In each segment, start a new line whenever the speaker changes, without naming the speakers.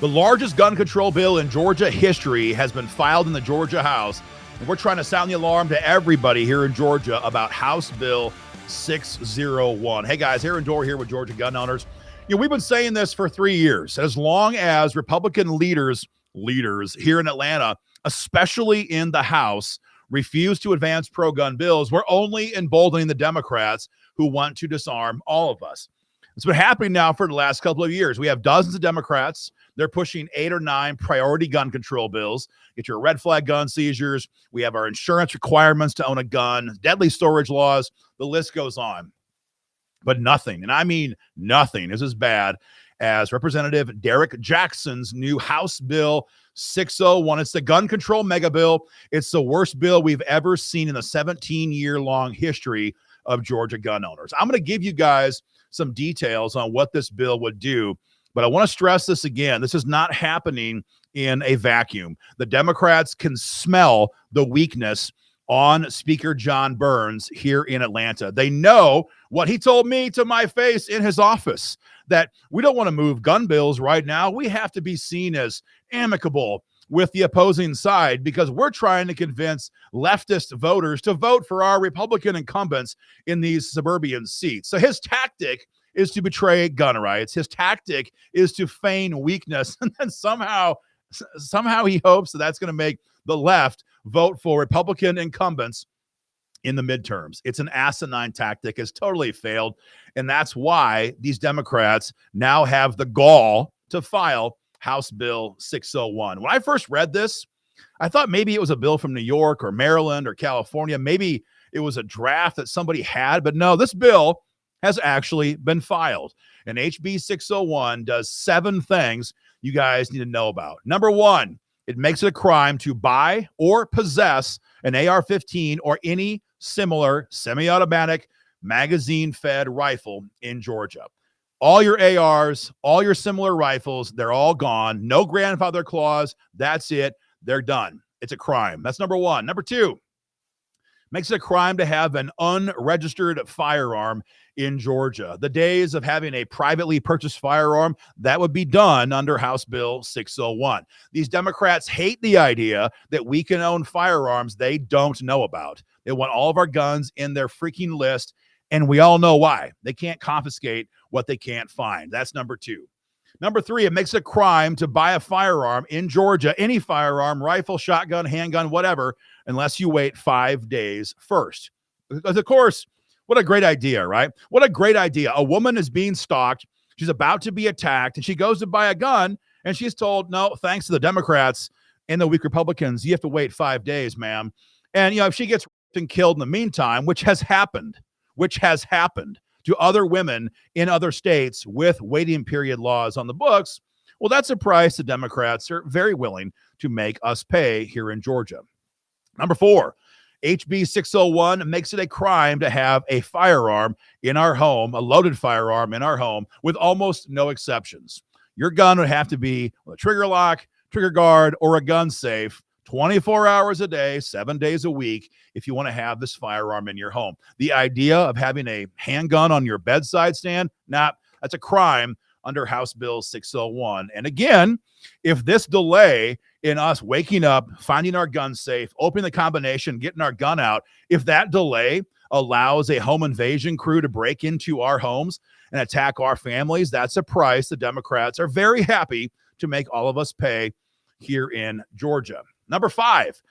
The largest gun control bill in Georgia history has been filed in the Georgia House, and we're trying to sound the alarm to everybody here in Georgia about House Bill 601. Hey guys, Aaron Dorr here with Georgia Gun Owners. We've been saying this for 3 years. As long as Republican leaders here in Atlanta, especially in the House, refuse to advance pro-gun bills, we're only emboldening the Democrats who want to disarm all of us. It's been happening now for the last couple of years. We have dozens of Democrats. They're pushing 8 or 9 priority gun control bills. Get your red flag gun seizures. We have our insurance requirements to own a gun, deadly storage laws. The list goes on. But nothing, and I mean nothing, is as bad as Representative Derek Jackson's new House Bill 601. It's the gun control mega bill. It's the worst bill we've ever seen in the 17-year-long history of Georgia gun owners. I'm going to give you guys some details on what this bill would do, but I want to stress this again. This is not happening in a vacuum. The Democrats can smell the weakness on Speaker John Burns here in Atlanta. They know what he told me to my face in his office, that we don't want to move gun bills right now. We have to be seen as amicable with the opposing side because we're trying to convince leftist voters to vote for our Republican incumbents in these suburban seats. So his tactic is to betray gun rights. His tactic is to feign weakness. And then somehow he hopes that that's going to make the left vote for Republican incumbents in the midterms. It's an asinine tactic. It's totally failed. And that's why these Democrats now have the gall to file House Bill 601. When I first read this, I thought maybe it was a bill from New York or Maryland or California. Maybe it was a draft that somebody had, but no, this bill has actually been filed. And HB 601 does 7 things you guys need to know about. Number 1, it makes it a crime to buy or possess an AR-15 or any similar semi-automatic magazine-fed rifle in Georgia. All your ARs, all your similar rifles, they're all gone. No grandfather clause. That's it. They're done. It's a crime. That's number 1. Number 2, makes it a crime to have an unregistered firearm in Georgia. The days of having a privately purchased firearm, that would be done under House Bill 601. These Democrats hate the idea that we can own firearms they don't know about. They want all of our guns in their freaking list, and we all know why. They can't confiscate what they can't find. That's number 2. Number 3, it makes it a crime to buy a firearm in Georgia, any firearm, rifle, shotgun, handgun, whatever, unless you wait 5 days first. Because, of course, what a great idea, right? What a great idea. A woman is being stalked. She's about to be attacked, and she goes to buy a gun, and she's told, no, thanks to the Democrats and the weak Republicans, you have to wait 5 days, ma'am. And, if she gets killed in the meantime, which has happened to other women in other states with waiting period laws on the books, well, that's a price the Democrats are very willing to make us pay here in Georgia. Number 4, HB 601 makes it a crime to have a firearm in our home, a loaded firearm in our home, with almost no exceptions. Your gun would have to be a trigger lock, trigger guard, or a gun safe 24 hours a day, 7 days a week, if you want to have this firearm in your home. The idea of having a handgun on your bedside stand, that's a crime under House Bill 601. And again, if this delay in us waking up, finding our gun safe, opening the combination, getting our gun out, if that delay allows a home invasion crew to break into our homes and attack our families, that's a price the Democrats are very happy to make all of us pay here in Georgia. Number 5,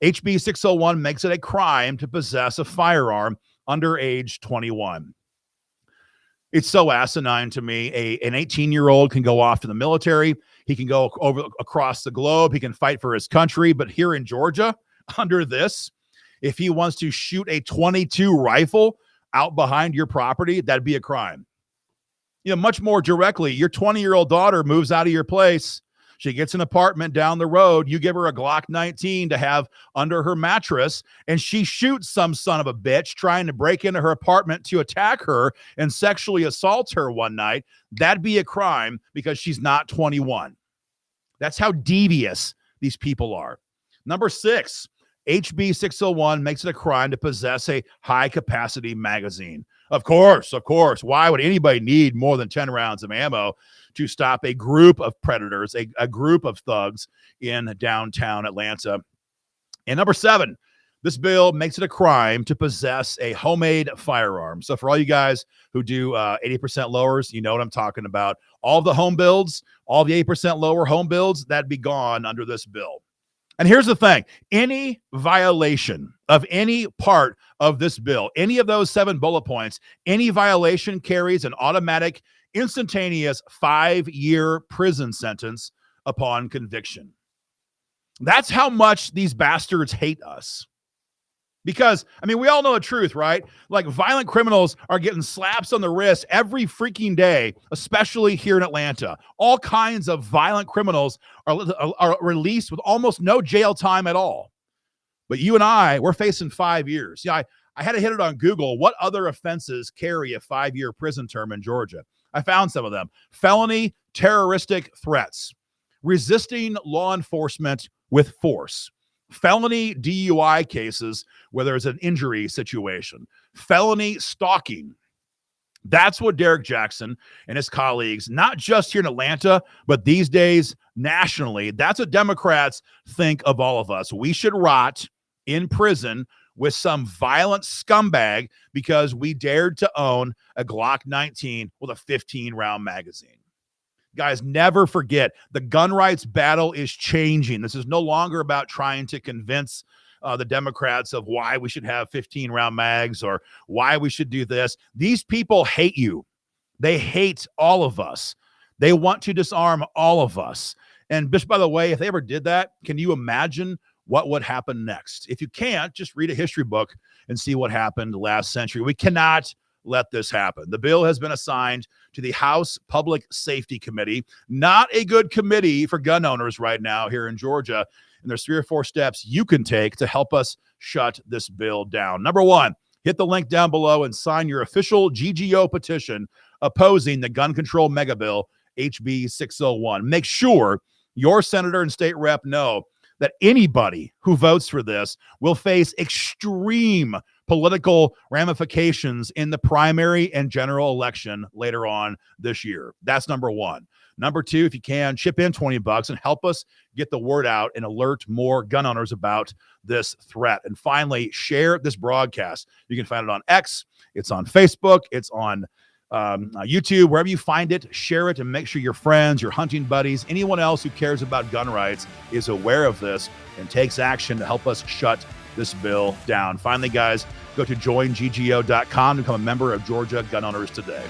HB 601 makes it a crime to possess a firearm under age 21. It's so asinine to me. An 18-year-old can go off to the military. He can go across the globe. He can fight for his country. But here in Georgia, under this, if he wants to shoot a .22 rifle out behind your property, that'd be a crime. Much more directly, your 20-year-old daughter moves out of your place. She gets an apartment down the road. You give her a Glock 19 to have under her mattress, and she shoots some son of a bitch trying to break into her apartment to attack her and sexually assault her one night. That'd be a crime because she's not 21. That's how devious these people are. Number 6, HB 601 makes it a crime to possess a high-capacity magazine. Of course, of course. Why would anybody need more than 10 rounds of ammo to stop a group of predators, a group of thugs in downtown Atlanta? And number 7, this bill makes it a crime to possess a homemade firearm. So for all you guys who do 80% lowers, you know what I'm talking about. All the home builds, all the 8% lower home builds, that'd be gone under this bill. And here's the thing, any violation of any part of this bill, any of those 7 bullet points, any violation carries an automatic, instantaneous 5-year prison sentence upon conviction. That's how much these bastards hate us. Because, I mean, we all know the truth, right? Like, violent criminals are getting slaps on the wrist every freaking day, especially here in Atlanta. All kinds of violent criminals are released with almost no jail time at all. But you and I, we're facing 5 years. Yeah, I had to hit it on Google. What other offenses carry a 5-year prison term in Georgia? I found some of them. Felony terroristic threats, resisting law enforcement with force, felony DUI cases where there's an injury situation, felony stalking. That's what Derek Jackson and his colleagues, not just here in Atlanta, but these days nationally, that's what Democrats think of all of us. We should rot in prison with some violent scumbag because we dared to own a Glock 19 with a 15-round magazine. Guys, never forget, the gun rights battle is changing. This is no longer about trying to convince the Democrats of why we should have 15-round mags or why we should do this. These people hate you. They hate all of us. They want to disarm all of us. And just by the way, if they ever did that, can you imagine what would happen next? If you can't, just read a history book and see what happened last century. We cannot let this happen. The bill has been assigned to the House Public Safety Committee, not a good committee for gun owners right now here in Georgia. And there's 3 or 4 steps you can take to help us shut this bill down. Number 1, hit the link down below and sign your official GGO petition opposing the gun control mega bill, HB 601. Make sure your senator and state rep know that anybody who votes for this will face extreme political ramifications in the primary and general election later on this year. That's number 1. Number 2, if you can, chip in $20 and help us get the word out and alert more gun owners about this threat. And finally, share this broadcast. You can find it on X, it's on Facebook, it's on YouTube, wherever you find it. Share it and make sure your friends, your hunting buddies, anyone else who cares about gun rights is aware of this and takes action to help us shut this bill down. Finally, guys, go to joinggo.com to become a member of Georgia Gun Owners today.